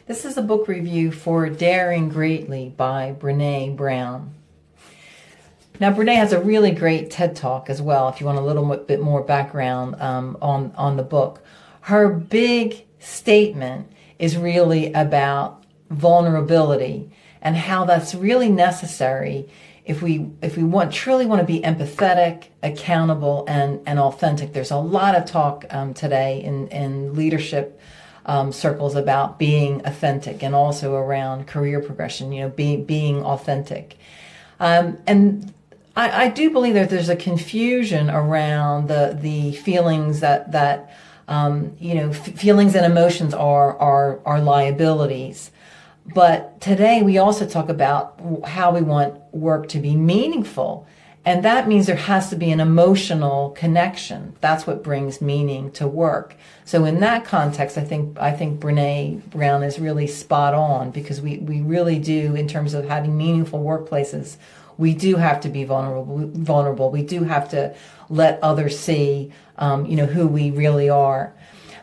This is a book review for Daring Greatly by Brené Brown. Now, Brené has a really great TED Talk as well, if you want a little bit more background on the book. Her big statement is really about vulnerability and how that's really necessary if we truly want to be empathetic, accountable, and authentic. There's a lot of talk today in leadership circles about being authentic, and also around career progression, being authentic. And I do believe that there's a confusion around the feelings that feelings and emotions are liabilities. But today we also talk about how we want work to be meaningful. And that means there has to be an emotional connection. That's what brings meaning to work. So in that context, I think Brené Brown is really spot on, because we really do, in terms of having meaningful workplaces, we do have to be vulnerable. We do have to let others see, who we really are.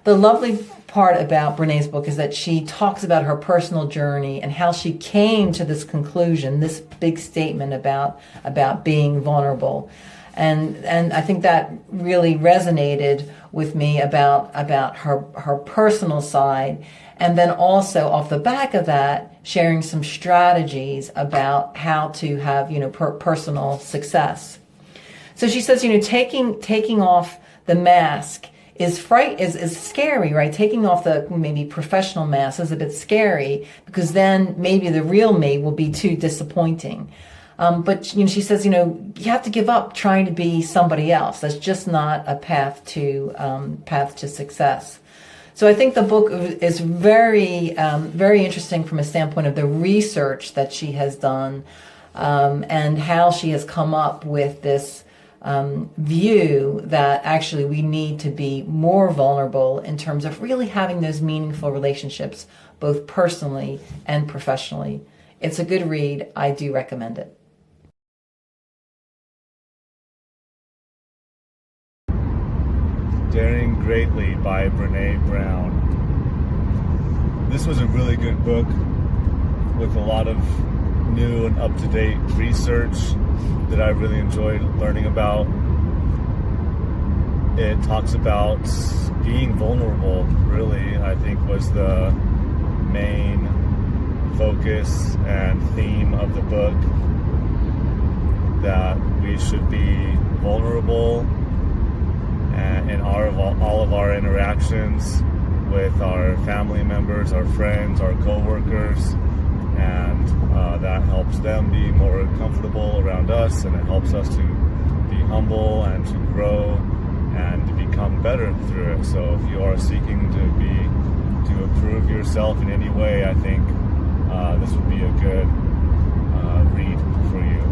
The lovely part about Brené's book is that she talks about her personal journey and how she came to this conclusion, this big statement about being vulnerable. And I think that really resonated with me about her personal side. And then also off the back of that, sharing some strategies about how to have, personal success. So she says, taking off the mask is scary, right? Taking off the maybe professional mask is a bit scary, because then maybe the real me will be too disappointing. But she says, you have to give up trying to be somebody else. That's just not a path to success. So I think the book is very, very interesting from a standpoint of the research that she has done, and how she has come up with this view that actually we need to be more vulnerable in terms of really having those meaningful relationships, both personally and professionally. It's a good read. I do recommend it. Daring Greatly by Brené Brown. This was a really good book with a lot of new and up-to-date research that I really enjoyed learning about. It talks about being vulnerable, really, I think, was the main focus and theme of the book, that we should be vulnerable in all of our interactions with our family members, our friends, our co-workers, and that helps them be more comfortable around us, and it helps us to be humble and to grow and to become better through it. So if you are seeking to improve yourself in any way, I think this would be a good read for you.